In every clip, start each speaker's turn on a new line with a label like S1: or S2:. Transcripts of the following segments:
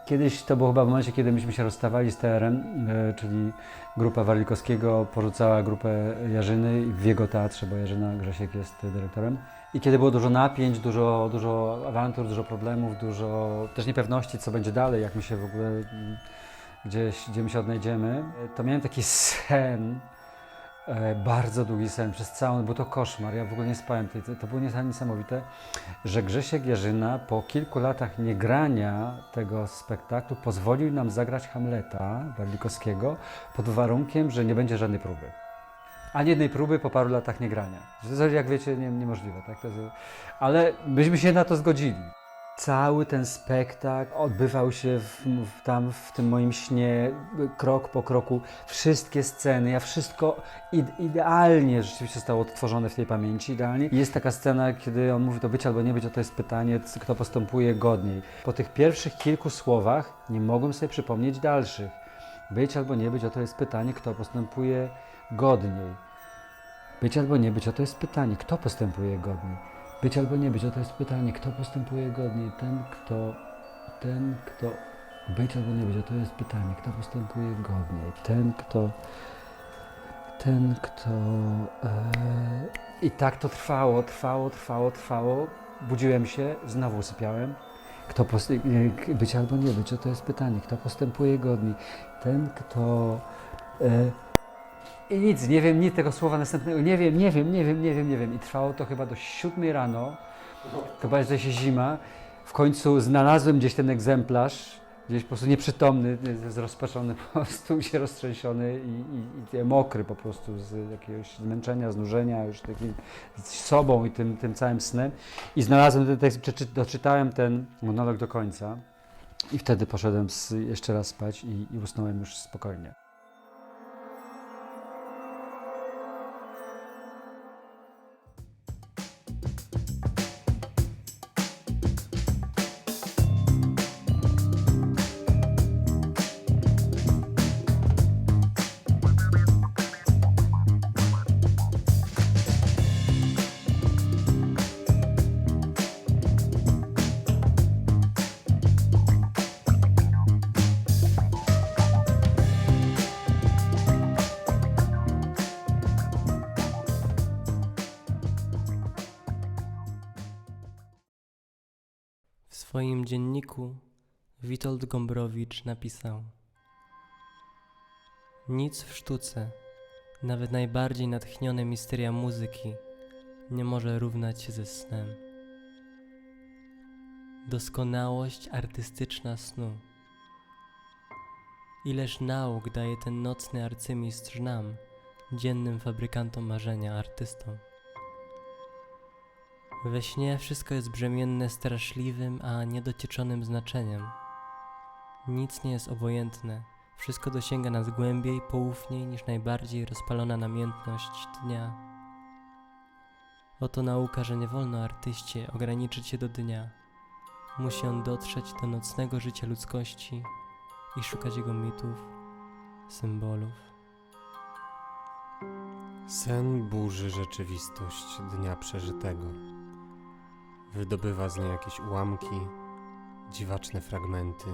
S1: Kiedyś to było chyba w momencie, kiedy myśmy się rozstawali z TR-em, czyli grupa Warlikowskiego porzucała grupę Jarzyny w jego teatrze, bo Jarzyna Grzesiek jest dyrektorem. I kiedy było dużo napięć, dużo awantur, dużo problemów, dużo też niepewności, co będzie dalej, jak my się w ogóle gdzie my się odnajdziemy, to miałem taki sen, bardzo długi sen, przez całą, był to koszmar, ja w ogóle nie spałem, to było niesamowite, że Grzesiek Jarzyna po kilku latach niegrania tego spektaklu pozwolił nam zagrać Hamleta Warlikowskiego pod warunkiem, że nie będzie żadnej próby. Ani jednej próby po paru latach niegrania. To jest, jak wiecie, niemożliwe, tak? Ale myśmy się na to zgodzili. Cały ten spektakl odbywał się tam w tym moim śnie, krok po kroku, wszystkie sceny, ja wszystko idealnie rzeczywiście zostało odtworzone w tej pamięci, idealnie. I jest taka scena, kiedy on mówi, to być albo nie być, to jest pytanie, kto postępuje godniej. Po tych pierwszych kilku słowach nie mogłem sobie przypomnieć dalszych. Być albo nie być, to jest pytanie, kto postępuje godniej. Być albo nie być, to jest pytanie, kto postępuje godniej. Być albo nie być, to jest pytanie, kto postępuje godniej. Ten, kto... Być albo nie być, to jest pytanie, kto postępuje godniej. I tak to trwało. Budziłem się, znowu usypiałem. Być albo nie być, to jest pytanie, kto postępuje godniej. Ten, kto... I nic, nie wiem, nic tego słowa następnego, nie wiem. I trwało to chyba do 7 rano, chyba jest się zima. W końcu znalazłem gdzieś ten egzemplarz, gdzieś po prostu nieprzytomny, zrozpaczony, po prostu się roztrzęsiony i mokry po prostu z jakiegoś zmęczenia, znużenia, już takim z sobą i tym całym snem. I znalazłem ten tekst, doczytałem ten monolog do końca i wtedy poszedłem jeszcze raz spać i usnąłem już spokojnie.
S2: W swoim dzienniku Witold Gombrowicz napisał: nic w sztuce, nawet najbardziej natchnione misteria muzyki, nie może równać się ze snem. Doskonałość artystyczna snu. Ileż nauk daje ten nocny arcymistrz nam, dziennym fabrykantom marzenia, artystom. We śnie wszystko jest brzemienne straszliwym, a niedocieczonym znaczeniem. Nic nie jest obojętne, wszystko dosięga nas głębiej, poufniej niż najbardziej rozpalona namiętność dnia. Oto nauka, że nie wolno artyście ograniczyć się do dnia. Musi on dotrzeć do nocnego życia ludzkości i szukać jego mitów, symbolów.
S3: Sen burzy rzeczywistość dnia przeżytego. Wydobywa z niej jakieś ułamki, dziwaczne fragmenty.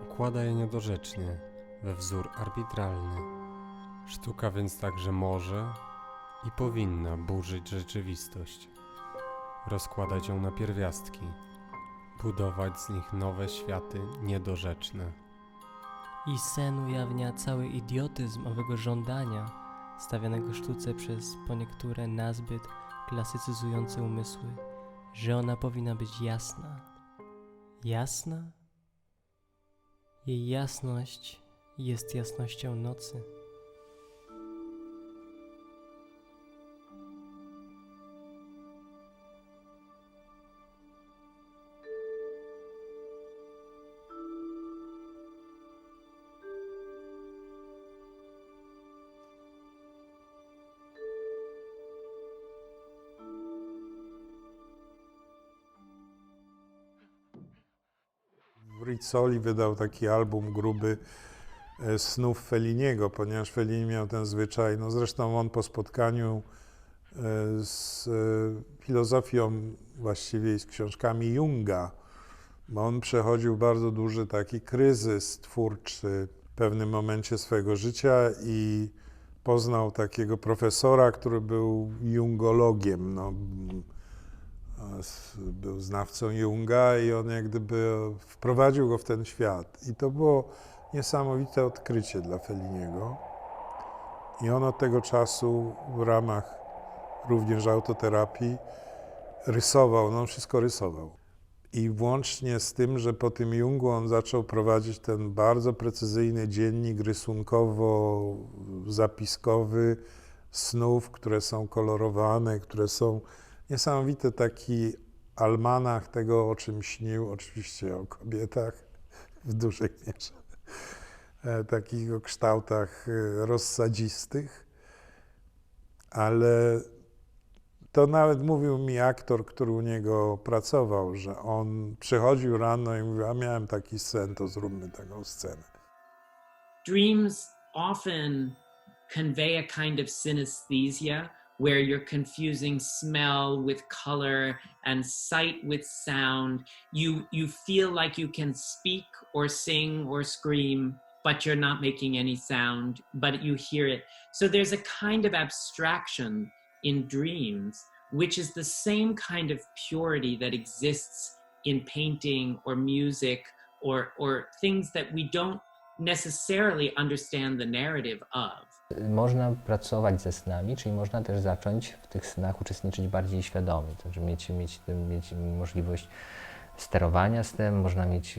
S3: Układa je niedorzecznie, we wzór arbitralny. Sztuka więc także może i powinna burzyć rzeczywistość, rozkładać ją na pierwiastki, budować z nich nowe światy niedorzeczne.
S2: I sen ujawnia cały idiotyzm owego żądania, stawianego sztuce przez po niektóre nazbyt klasycyzujące umysły, że ona powinna być jasna. Jasna? Jej jasność jest jasnością nocy.
S4: Rizzoli wydał taki album gruby snów Felliniego, ponieważ Fellini miał ten zwyczaj, no zresztą on po spotkaniu z filozofią właściwie i z książkami Junga bo on przechodził bardzo duży taki kryzys twórczy w pewnym momencie swojego życia i poznał takiego profesora, który był jungologiem. No, był znawcą Junga i on jak gdyby wprowadził go w ten świat. I to było niesamowite odkrycie dla Felliniego. I on od tego czasu w ramach również autoterapii rysował, no on wszystko rysował. I włącznie z tym, że po tym Jungu on zaczął prowadzić ten bardzo precyzyjny dziennik rysunkowo-zapiskowy snów, które są kolorowane, które są niesamowity taki almanach tego, o czym śnił, oczywiście o kobietach w dużej mierze, takich o kształtach rozsadzistych, ale to nawet mówił mi aktor, który u niego pracował, że on przychodził rano i mówił, a miałem taki sen, to zróbmy taką scenę.
S5: Dreams often convey a kind of synesthesia where you're confusing smell with color and sight with sound. You feel like you can speak or sing or scream, but you're not making any sound, but you hear it. So there's a kind of abstraction in dreams, which is the same kind of purity that exists in painting or music or things that we don't necessarily understand the narrative of.
S6: Można pracować ze snami, czyli można też zacząć w tych snach uczestniczyć bardziej świadomie, to znaczy mieć możliwość sterowania snem, można mieć,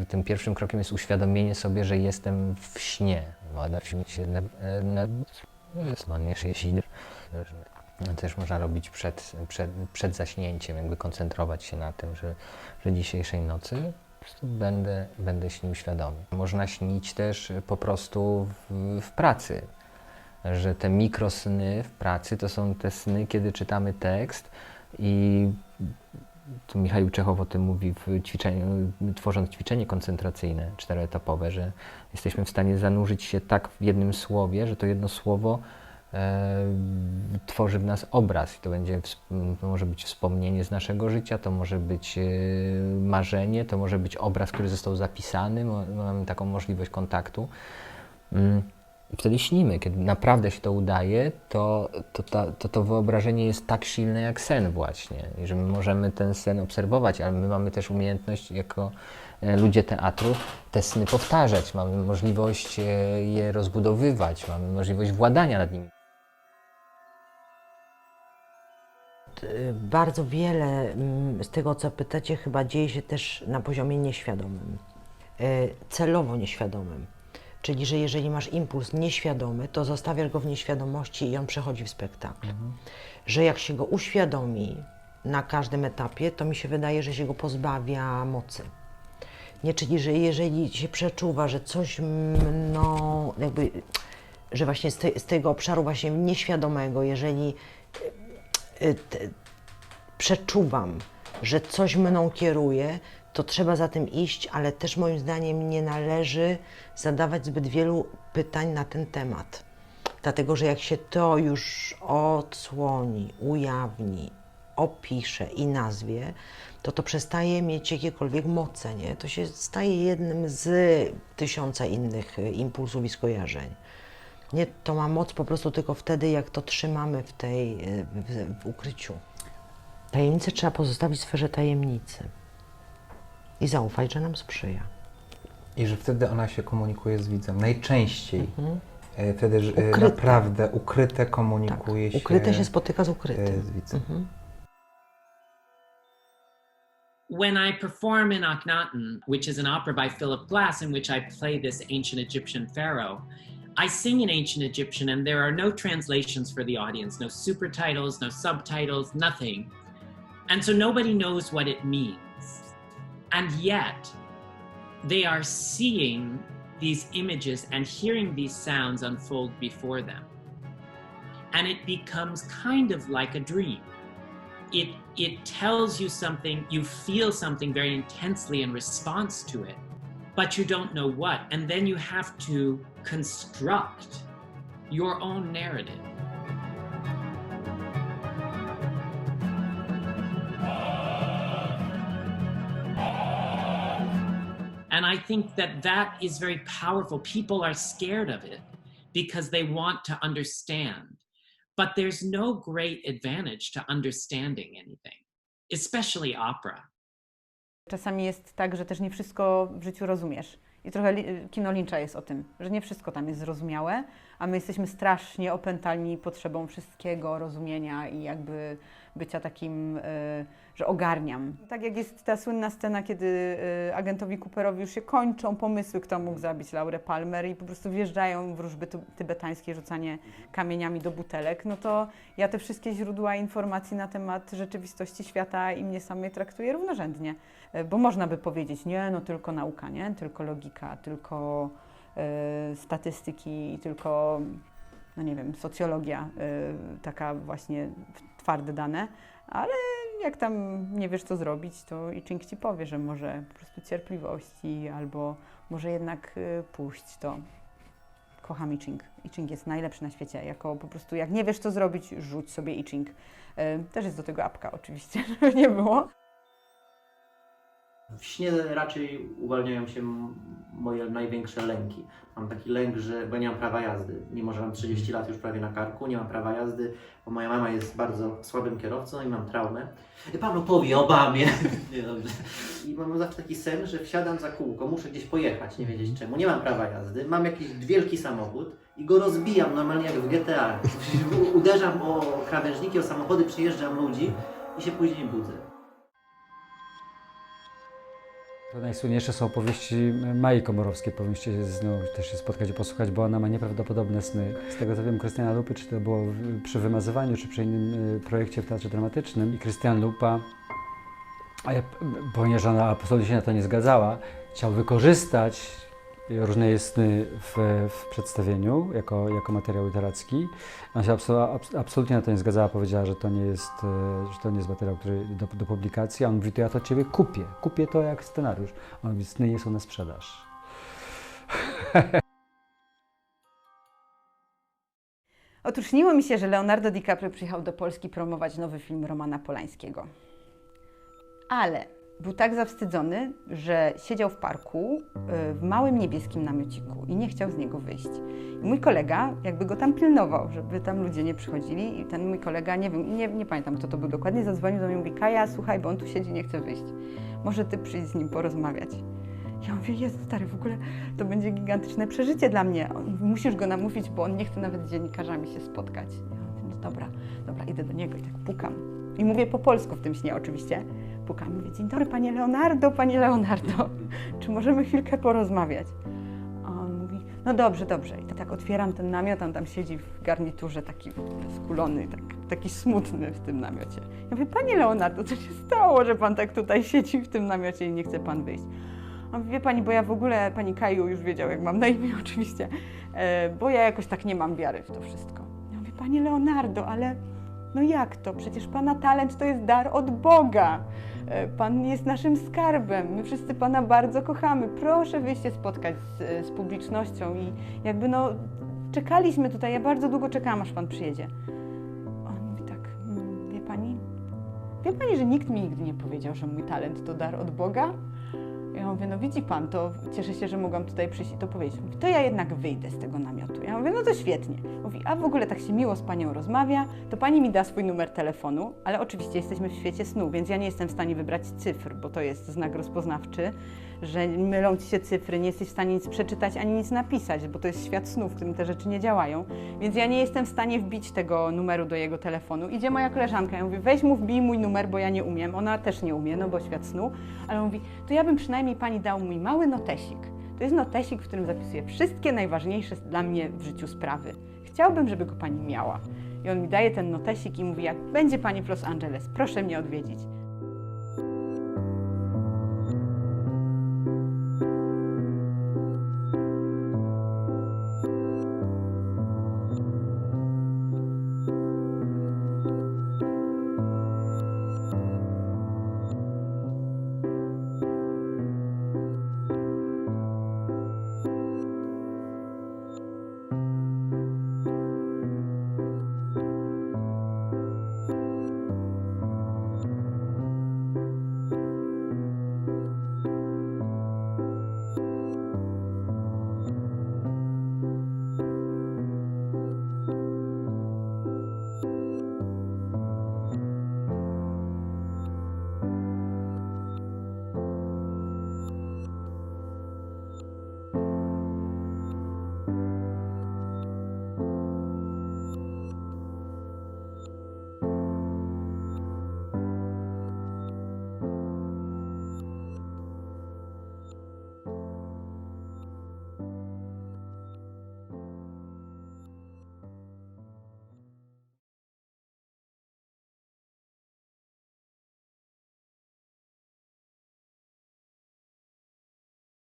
S6: tym pierwszym krokiem jest uświadomienie sobie, że jestem w śnie. Też można robić przed zaśnięciem, jakby koncentrować się na tym, że dzisiejszej nocy po prostu będę śnił świadomie. Można śnić też po prostu w pracy, że te mikrosny w pracy to są te sny, kiedy czytamy tekst i tu Michał Czechow o tym mówi w ćwiczeniu, tworząc ćwiczenie koncentracyjne 4-etapowe, że jesteśmy w stanie zanurzyć się tak w jednym słowie, że to jedno słowo tworzy w nas obraz i to może być wspomnienie z naszego życia, to może być marzenie, to może być obraz, który został zapisany, mamy taką możliwość kontaktu. I wtedy śnimy. Kiedy naprawdę się to udaje, to wyobrażenie jest tak silne jak sen właśnie. I że my możemy ten sen obserwować, ale my mamy też umiejętność jako ludzie teatru te sny powtarzać. Mamy możliwość je rozbudowywać, mamy możliwość władania nad nimi.
S7: Bardzo wiele z tego, co pytacie, chyba dzieje się też na poziomie nieświadomym, celowo nieświadomym. Czyli, że jeżeli masz impuls nieświadomy, to zostawiasz go w nieświadomości i on przechodzi w spektakl. Że jak się go uświadomi na każdym etapie, to mi się wydaje, że się go pozbawia mocy. Nie, czyli, że jeżeli się przeczuwa, że coś, no, jakby, że właśnie z tego obszaru właśnie nieświadomego, jeżeli przeczuwam, że coś mną kieruje, to trzeba za tym iść, ale też moim zdaniem nie należy zadawać zbyt wielu pytań na ten temat. Dlatego, że jak się to już odsłoni, ujawni, opisze i nazwie, to przestaje mieć jakiekolwiek moce, nie? To się staje jednym z 1000 innych impulsów i skojarzeń. Nie, to ma moc po prostu tylko wtedy, jak to trzymamy w ukryciu. Tajemnicę trzeba pozostawić w sferze tajemnicy i zaufać, że nam sprzyja.
S8: I że wtedy ona się komunikuje z widzem. Najczęściej. Wtedy
S7: Ukryte.
S8: naprawdę ukryte komunikuje się.
S7: Ukryte się spotyka z ukrytym.
S8: Z widzem.
S5: When I perform in Akhenaten, which is an opera by Philip Glass in which I play this ancient Egyptian pharaoh, I sing in ancient Egyptian and there are no translations for the audience, no supertitles, no subtitles, nothing. And so nobody knows what it means. And yet, they are seeing these images and hearing these sounds unfold before them. And it becomes kind of like a dream. It tells you something, you feel something very intensely in response to it, but you don't know what. And then you have to construct your own narrative. And I think that that is very powerful. People are scared of it because they want to understand. But there's no great advantage to understanding anything, especially opera.
S9: Czasami jest tak, że też nie wszystko w życiu rozumiesz. I trochę kino Lyncha jest o tym, że nie wszystko tam jest zrozumiałe, a my jesteśmy strasznie opętani potrzebą wszystkiego, rozumienia i jakby bycia takim, że ogarniam. Tak jak jest ta słynna scena, kiedy agentowi Cooperowi już się kończą pomysły, kto mógł zabić Laurę Palmer i po prostu wjeżdżają wróżby tybetańskie, rzucanie kamieniami do butelek, no to ja te wszystkie źródła informacji na temat rzeczywistości świata i mnie samej traktuję równorzędnie. Bo można by powiedzieć, nie, no tylko nauka, nie? Tylko logika, tylko statystyki, tylko, no nie wiem, socjologia, taka właśnie twarde dane, ale jak tam nie wiesz, co zrobić, to I Ching ci powie, że może po prostu cierpliwości, albo może jednak pójść to. Kocham I Ching. I Ching jest najlepszy na świecie, jako po prostu jak nie wiesz, co zrobić, rzuć sobie I Ching. Też jest do tego apka oczywiście, żeby nie było.
S10: W śnie raczej uwalniają się moje największe lęki. Mam taki lęk, że bo nie mam prawa jazdy. Mimo że mam 30 lat już prawie na karku, nie mam prawa jazdy, bo moja mama jest bardzo słabym kierowcą i mam traumę. Pan opowie o Obamie. Nie, dobrze. I mam zawsze taki sen, że wsiadam za kółko, muszę gdzieś pojechać, nie wiedzieć czemu. Nie mam prawa jazdy, mam jakiś wielki samochód i go rozbijam normalnie jak w GTA. Uderzam o krawężniki, o samochody, przejeżdżam ludzi i się później budzę.
S1: To najsłynniejsze są opowieści Mai Komorowskiej. Powinniście z nią też się spotkać i posłuchać, bo ona ma nieprawdopodobne sny. Z tego co wiem, Krystiana Lupy, czy to było przy Wymazywaniu, czy przy innym projekcie w Teatrze Dramatycznym. I Krystian Lupa, ponieważ ona absolutnie się na to nie zgadzała, chciał wykorzystać różne jej sny w przedstawieniu jako materiał literacki. Ona się absolutnie na to nie zgadzała, powiedziała, że to nie jest materiał, który do publikacji, a on mówi, to ja to Ciebie kupię to jak scenariusz. On mówi, sny nie są na sprzedaż.
S9: Otóż śniło mi się, że Leonardo DiCaprio przyjechał do Polski promować nowy film Romana Polańskiego. Ale był tak zawstydzony, że siedział w parku w małym niebieskim namiociku i nie chciał z niego wyjść. I mój kolega jakby go tam pilnował, żeby tam ludzie nie przychodzili i ten mój kolega, nie wiem, nie pamiętam kto to był dokładnie, zadzwonił do mnie i mówi, Kaja, słuchaj, bo on tu siedzi, nie chce wyjść. Może ty przyjdź z nim porozmawiać. Ja mówię, Jezu, stary, w ogóle to będzie gigantyczne przeżycie dla mnie. Musisz go namówić, bo on nie chce nawet z dziennikarzami się spotkać. Ja mówię, no dobra, idę do niego i tak pukam. I mówię po polsku w tym śnie oczywiście. Pukam, mówię, dzień dobry, panie Leonardo, czy możemy chwilkę porozmawiać? A on mówi, no dobrze. I tak otwieram ten namiot, on tam siedzi w garniturze taki skulony, taki smutny w tym namiocie. Ja mówię, panie Leonardo, co się stało, że pan tak tutaj siedzi w tym namiocie i nie chce pan wyjść? On mówi, wie pani, bo ja w ogóle, pani Kaju już wiedział, jak mam na imię oczywiście, bo ja jakoś tak nie mam wiary w to wszystko. Ja mówię, panie Leonardo, ale no jak to? Przecież pana talent to jest dar od Boga. Pan jest naszym skarbem. My wszyscy pana bardzo kochamy. Proszę wyjść się spotkać z publicznością i jakby no czekaliśmy tutaj. Ja bardzo długo czekałam, aż pan przyjedzie. On mówi tak, wie pani, że nikt mi nigdy nie powiedział, że mój talent to dar od Boga? Ja mówię, no widzi pan, to cieszę się, że mogłam tutaj przyjść i to powiedzieć. Mówi, to ja jednak wyjdę z tego namiotu. Ja mówię, no to świetnie. Mówi, a w ogóle tak się miło z panią rozmawia, to pani mi da swój numer telefonu, ale oczywiście jesteśmy w świecie snu, więc ja nie jestem w stanie wybrać cyfr, bo to jest znak rozpoznawczy, że mylą ci się cyfry, nie jesteś w stanie nic przeczytać ani nic napisać, bo to jest świat snu, w którym te rzeczy nie działają, więc ja nie jestem w stanie wbić tego numeru do jego telefonu. Idzie moja koleżanka, ja mówię, weź mu wbij mój numer, bo ja nie umiem, ona też nie umie, no bo świat snu, ale on mówi, to ja bym przynajmniej pani dał mój mały notesik. To jest notesik, w którym zapisuję wszystkie najważniejsze dla mnie w życiu sprawy. Chciałbym, żeby go pani miała. I on mi daje ten notesik i mówi, jak będzie pani w Los Angeles, proszę mnie odwiedzić.